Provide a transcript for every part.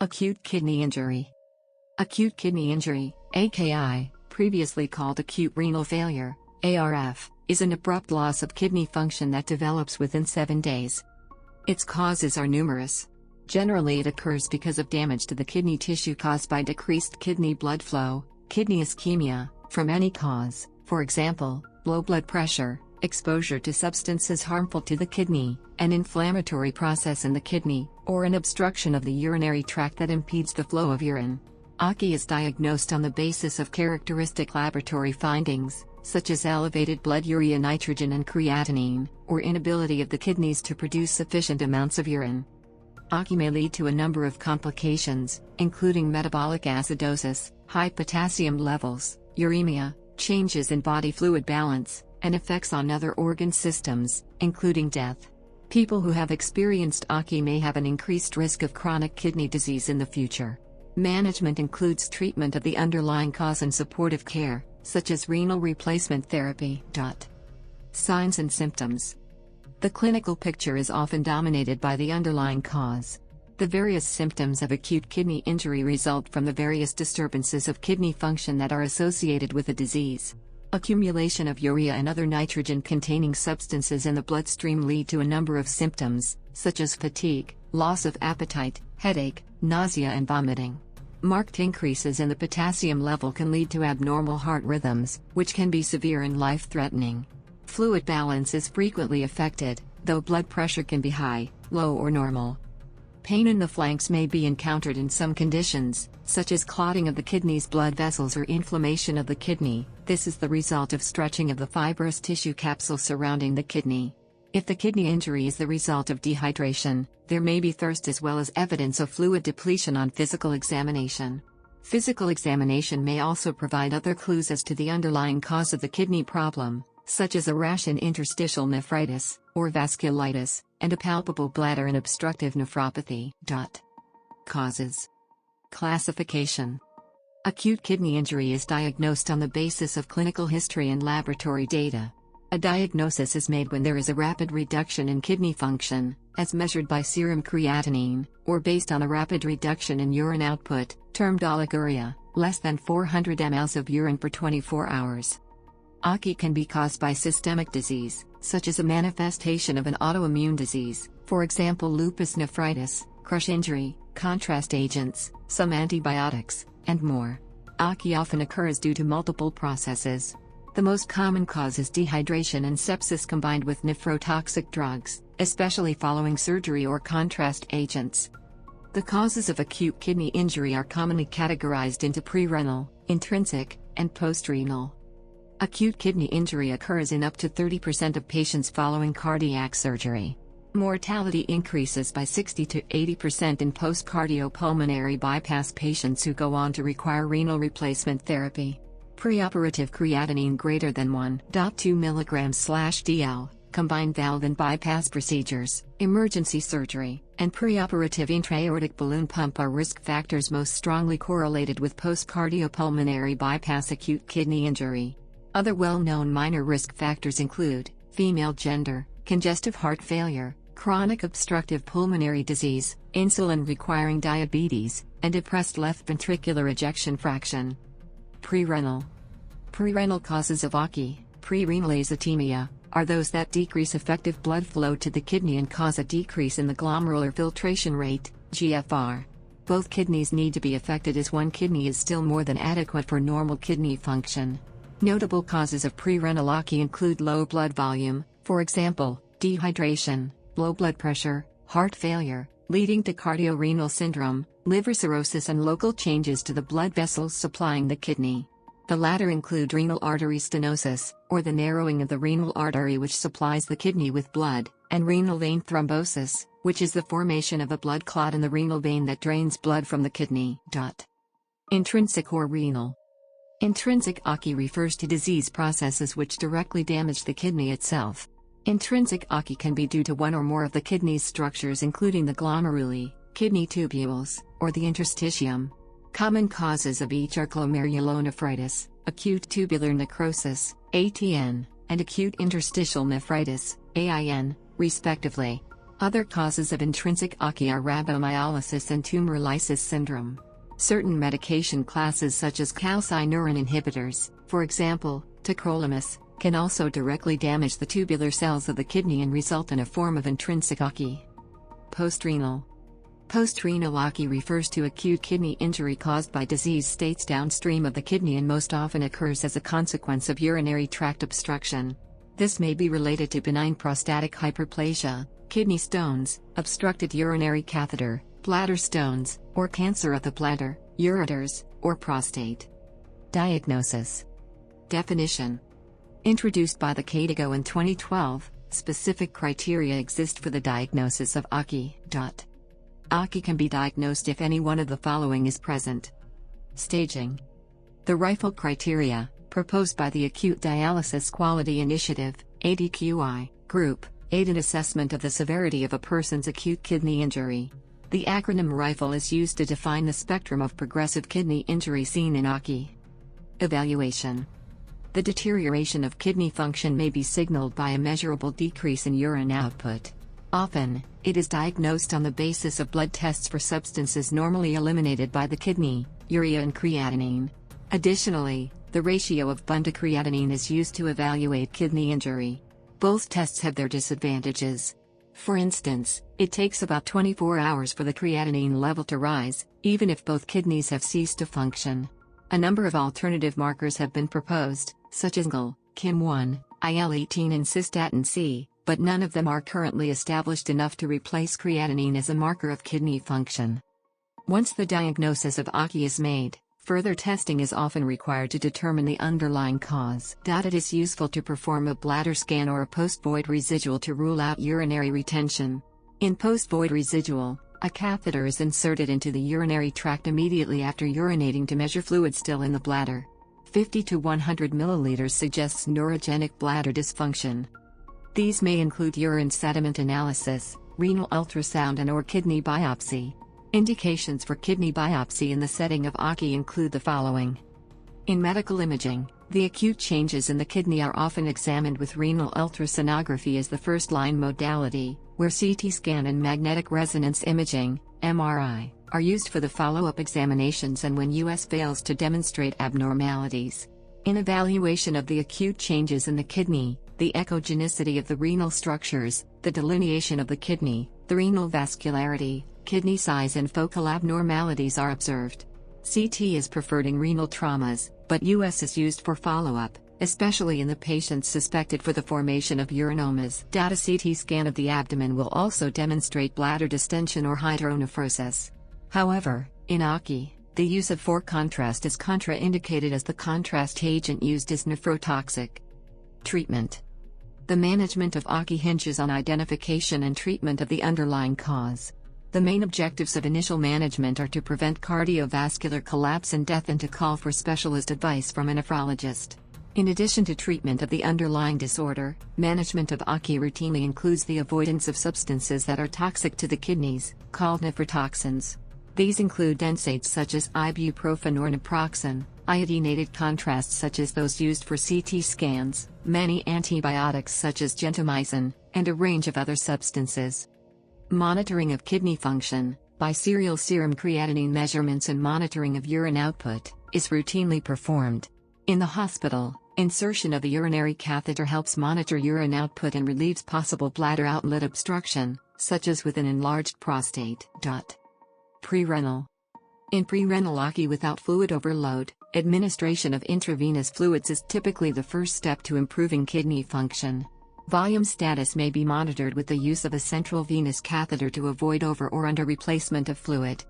Acute kidney injury. Acute kidney injury, AKI, previously called acute renal failure, ARF, is an abrupt loss of kidney function that develops within 7 days. Its causes are numerous. Generally, it occurs because of damage to the kidney tissue caused by decreased kidney blood flow, kidney ischemia, from any cause, for example, low blood pressure, exposure to substances harmful to the kidney, an inflammatory process in the kidney, or an obstruction of the urinary tract that impedes the flow of urine. AKI is diagnosed on the basis of characteristic laboratory findings, such as elevated blood urea nitrogen and creatinine, or inability of the kidneys to produce sufficient amounts of urine. AKI may lead to a number of complications, including metabolic acidosis, high potassium levels, uremia, changes in body fluid balance, and effects on other organ systems, including death. People who have experienced AKI may have an increased risk of chronic kidney disease in the future. Management includes treatment of the underlying cause and supportive care, such as renal replacement therapy. Signs and symptoms. The clinical picture is often dominated by the underlying cause. The various symptoms of acute kidney injury result from the various disturbances of kidney function that are associated with the disease. Accumulation of urea and other nitrogen-containing substances in the bloodstream lead to a number of symptoms, such as fatigue, loss of appetite, headache, nausea and vomiting. Marked increases in the potassium level can lead to abnormal heart rhythms, which can be severe and life-threatening. Fluid balance is frequently affected, though blood pressure can be high, low or normal. Pain in the flanks may be encountered in some conditions, such as clotting of the kidney's blood vessels or inflammation of the kidney. This is the result of stretching of the fibrous tissue capsule surrounding the kidney. If the kidney injury is the result of dehydration, there may be thirst as well as evidence of fluid depletion on physical examination. Physical examination may also provide other clues as to the underlying cause of the kidney problem, such as a rash in interstitial nephritis, or vasculitis, and a palpable bladder and obstructive nephropathy. Causes. Classification. Acute kidney injury is diagnosed on the basis of clinical history and laboratory data. A diagnosis is made when there is a rapid reduction in kidney function, as measured by serum creatinine, or based on a rapid reduction in urine output, termed oliguria, less than 400 ml of urine per 24 hours. AKI can be caused by systemic disease, such as a manifestation of an autoimmune disease, for example lupus nephritis, crush injury, contrast agents, some antibiotics, and more. AKI often occurs due to multiple processes. The most common cause is dehydration and sepsis combined with nephrotoxic drugs, especially following surgery or contrast agents. The causes of acute kidney injury are commonly categorized into prerenal, intrinsic, and postrenal. Acute kidney injury occurs in up to 30% of patients following cardiac surgery. Mortality increases by 60 to 80% in post-cardiopulmonary bypass patients who go on to require renal replacement therapy. Preoperative creatinine greater than 1.2 mg/dl, combined valve and bypass procedures, emergency surgery, and preoperative intra-aortic balloon pump are risk factors most strongly correlated with post-cardiopulmonary bypass acute kidney injury. Other well-known minor risk factors include female gender, congestive heart failure, chronic obstructive pulmonary disease, insulin-requiring diabetes, and depressed left ventricular ejection fraction. Prerenal. Prerenal causes of AKI, pre-renal azotemia, are those that decrease effective blood flow to the kidney and cause a decrease in the glomerular filtration rate, GFR. Both kidneys need to be affected as one kidney is still more than adequate for normal kidney function. Notable causes of prerenal AKI include low blood volume, for example, dehydration, low blood pressure, heart failure, leading to cardiorenal syndrome, liver cirrhosis and local changes to the blood vessels supplying the kidney. The latter include renal artery stenosis, or the narrowing of the renal artery which supplies the kidney with blood, and renal vein thrombosis, which is the formation of a blood clot in the renal vein that drains blood from the kidney. Intrinsic or renal. Intrinsic AKI refers to disease processes which directly damage the kidney itself. Intrinsic AKI can be due to one or more of the kidney's structures including the glomeruli, kidney tubules, or the interstitium. Common causes of each are glomerulonephritis, acute tubular necrosis, ATN, and acute interstitial nephritis, AIN, respectively. Other causes of intrinsic OCI are rhabdomyolysis and tumor lysis syndrome. Certain medication classes such as calcineurin inhibitors, for example, tacrolimus, can also directly damage the tubular cells of the kidney and result in a form of intrinsic OCI. Postrenal. Postrenal OCI refers to acute kidney injury caused by disease states downstream of the kidney and most often occurs as a consequence of urinary tract obstruction. This may be related to benign prostatic hyperplasia, kidney stones, obstructed urinary catheter, bladder stones, or cancer of the bladder, ureters, or prostate. Diagnosis. Definition. Introduced by the KDIGO in 2012, specific criteria exist for the diagnosis of OCI. OCI can be diagnosed if any one of the following is present. Staging. The RIFLE criteria, proposed by the Acute Dialysis Quality Initiative, ADQI, group, aid in assessment of the severity of a person's acute kidney injury. The acronym RIFLE is used to define the spectrum of progressive kidney injury seen in OCI. Evaluation. The deterioration of kidney function may be signaled by a measurable decrease in urine output. Often, it is diagnosed on the basis of blood tests for substances normally eliminated by the kidney, urea and creatinine. Additionally, the ratio of BUN to creatinine is used to evaluate kidney injury. Both tests have their disadvantages. For instance, it takes about 24 hours for the creatinine level to rise, even if both kidneys have ceased to function. A number of alternative markers have been proposed, such as GL, KIM1, IL-18 and cystatin C, but none of them are currently established enough to replace creatinine as a marker of kidney function. Once the diagnosis of OCI is made, further testing is often required to determine the underlying cause. It is useful to perform a bladder scan or a post-void residual to rule out urinary retention. In post-void residual, a catheter is inserted into the urinary tract immediately after urinating to measure fluid still in the bladder. 50 to 100 milliliters suggests neurogenic bladder dysfunction. These may include urine sediment analysis, renal ultrasound and/or kidney biopsy. Indications for kidney biopsy in the setting of OCI include the following. In medical imaging, the acute changes in the kidney are often examined with renal ultrasonography as the first-line modality, where CT scan and magnetic resonance imaging, MRI, are used for the follow-up examinations and when US fails to demonstrate abnormalities. In evaluation of the acute changes in the kidney, the echogenicity of the renal structures, the delineation of the kidney, the renal vascularity, kidney size and focal abnormalities are observed. CT is preferred in renal traumas, but US is used for follow-up, especially in the patients suspected for the formation of urinomas. CT scan of the abdomen will also demonstrate bladder distension or hydronephrosis. However, in OCI, the use of 4-contrast is contraindicated as the contrast agent used is nephrotoxic. Treatment. The management of OCI hinges on identification and treatment of the underlying cause. The main objectives of initial management are to prevent cardiovascular collapse and death and to call for specialist advice from a nephrologist. In addition to treatment of the underlying disorder, management of OCI routinely includes the avoidance of substances that are toxic to the kidneys, called nephrotoxins. These include NSAIDs such as ibuprofen or naproxen, iodinated contrasts such as those used for CT scans, many antibiotics such as gentamicin, and a range of other substances. Monitoring of kidney function, by serial serum creatinine measurements and monitoring of urine output, is routinely performed. In the hospital, insertion of the urinary catheter helps monitor urine output and relieves possible bladder outlet obstruction, such as with an enlarged prostate. Prerenal. In prerenal OCI without fluid overload, administration of intravenous fluids is typically the first step to improving kidney function. Volume status may be monitored with the use of a central venous catheter to avoid over or under replacement of fluid.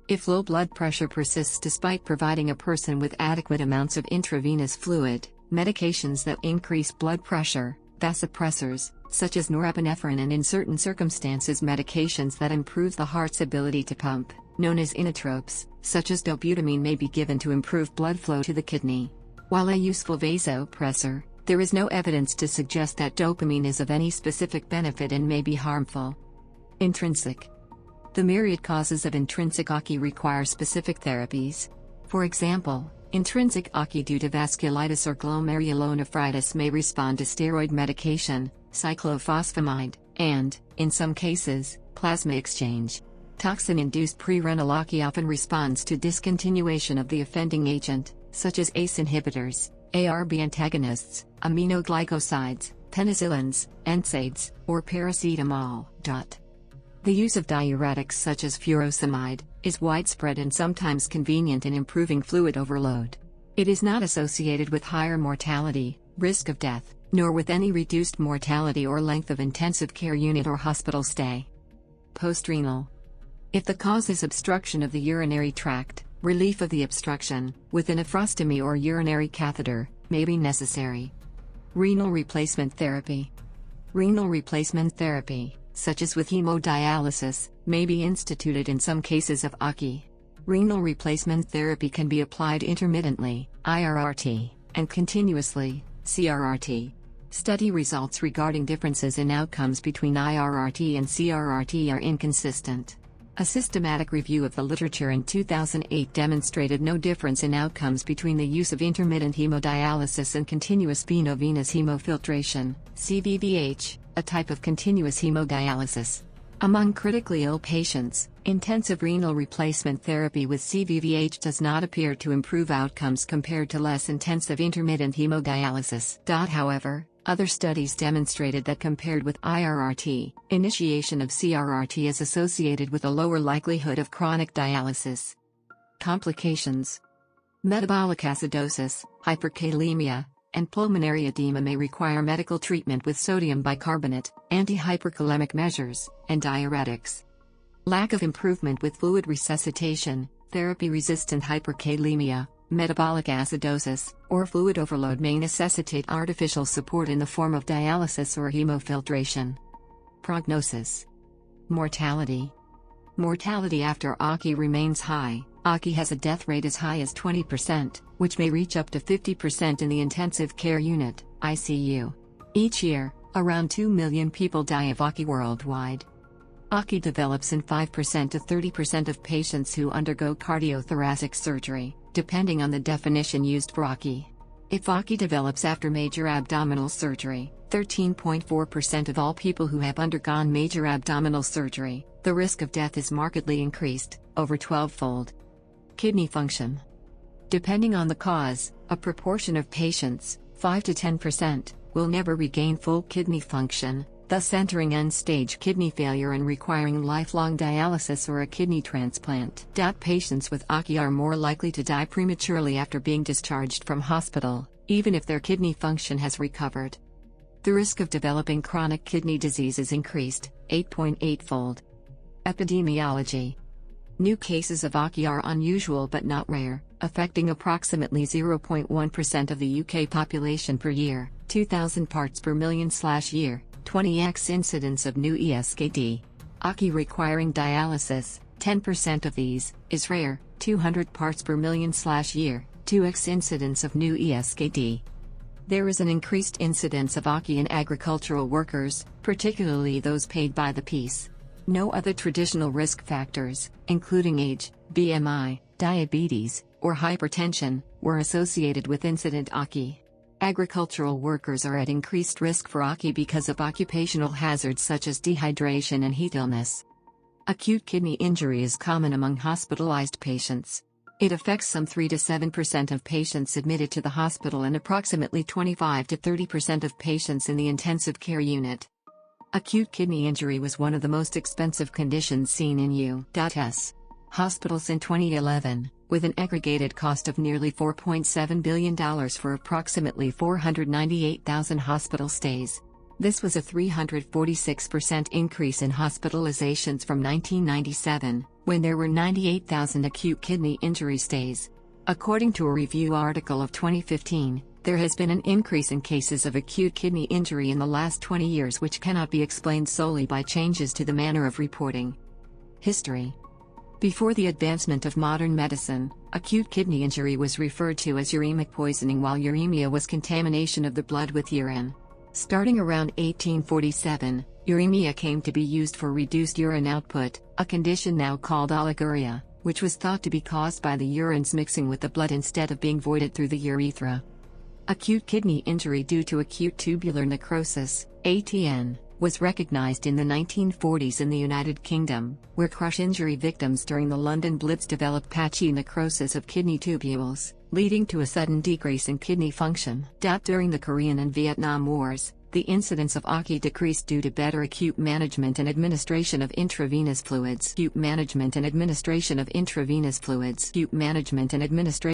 If low blood pressure persists despite providing a person with adequate amounts of intravenous fluid, medications that increase blood pressure, vasopressors, such as norepinephrine and in certain circumstances medications that improve the heart's ability to pump, known as inotropes, such as dobutamine may be given to improve blood flow to the kidney. While a useful vasopressor, there is no evidence to suggest that dopamine is of any specific benefit and may be harmful. Intrinsic. The myriad causes of intrinsic OCI require specific therapies. For example, intrinsic OCI due to vasculitis or glomerulonephritis may respond to steroid medication, cyclophosphamide, and, in some cases, plasma exchange. Toxin-induced prerenal ACE often responds to discontinuation of the offending agent, such as ACE inhibitors, ARB antagonists, aminoglycosides, penicillins, NSAIDs, or paracetamol. The use of diuretics such as furosemide is widespread and sometimes convenient in improving fluid overload. It is not associated with higher mortality, risk of death, nor with any reduced mortality or length of intensive care unit or hospital stay. Postrenal. If the cause is obstruction of the urinary tract, relief of the obstruction, with a nephrostomy or urinary catheter, may be necessary. Renal replacement therapy. Renal replacement therapy, such as with hemodialysis, may be instituted in some cases of ACE. Renal replacement therapy can be applied intermittently, IRRT, and continuously, CRRT. Study results regarding differences in outcomes between IRRT and CRRT are inconsistent. A systematic review of the literature in 2008 demonstrated no difference in outcomes between the use of intermittent hemodialysis and continuous veno-venous hemofiltration, CVVH, a type of continuous hemodialysis. Among critically ill patients, intensive renal replacement therapy with CVVH does not appear to improve outcomes compared to less intensive intermittent hemodialysis. However, other studies demonstrated that compared with IRRT, initiation of CRRT is associated with a lower likelihood of chronic dialysis. Complications. Metabolic acidosis, hyperkalemia, and pulmonary edema may require medical treatment with sodium bicarbonate, antihyperkalemic measures, and diuretics. Lack of improvement with fluid resuscitation, therapy-resistant hyperkalemia, metabolic acidosis, or fluid overload may necessitate artificial support in the form of dialysis or hemofiltration. Prognosis. Mortality. Mortality after ACE remains high. ACE has a death rate as high as 20%, which may reach up to 50% in the intensive care unit, ICU. Each year, around 2 million people die of ACE worldwide. ACE develops in 5% to 30% of patients who undergo cardiothoracic surgery, depending on the definition used for ACE. If ACE develops after major abdominal surgery, 13.4% of all people who have undergone major abdominal surgery, the risk of death is markedly increased, over 12-fold. Kidney function. Depending on the cause, a proportion of patients, 5 to 10%, will never regain full kidney function, thus entering end-stage kidney failure and requiring lifelong dialysis or a kidney transplant. Patients with ACE are more likely to die prematurely after being discharged from hospital, even if their kidney function has recovered. The risk of developing chronic kidney disease is increased, 8.8-fold. Epidemiology. New cases of ACE are unusual but not rare, affecting approximately 0.1% of the UK population per year, 2,000 parts per million/year, 20x incidence of new ESKD. ACE requiring dialysis, 10% of these, is rare, 200 parts per million/year, 2x incidence of new ESKD. There is an increased incidence of ACE in agricultural workers, particularly those paid by the piece. No other traditional risk factors, including age, BMI, diabetes, or hypertension, were associated with incident ACE. Agricultural workers are at increased risk for ACE because of occupational hazards such as dehydration and heat illness. Acute kidney injury is common among hospitalized patients. It affects some 3 to 7% of patients admitted to the hospital and approximately 25 to 30% of patients in the intensive care unit. Acute kidney injury was one of the most expensive conditions seen in U.S. hospitals in 2011, with an aggregated cost of nearly $4.7 billion for approximately 498,000 hospital stays. This was a 346% increase in hospitalizations from 1997, when there were 98,000 acute kidney injury stays. According to a review article of 2015, there has been an increase in cases of acute kidney injury in the last 20 years which cannot be explained solely by changes to the manner of reporting. History. Before the advancement of modern medicine, acute kidney injury was referred to as uremic poisoning, while uremia was contamination of the blood with urine. Starting around 1847, uremia came to be used for reduced urine output, a condition now called oliguria, which was thought to be caused by the urines mixing with the blood instead of being voided through the urethra. Acute kidney injury due to acute tubular necrosis, ATN, was recognized in the 1940s in the United Kingdom, where crush injury victims during the London Blitz developed patchy necrosis of kidney tubules, leading to a sudden decrease in kidney function. During the Korean and Vietnam Wars, the incidence of AKI decreased due to better acute management and administration of intravenous fluids. Acute management and administration of intravenous fluids. Acute management and administration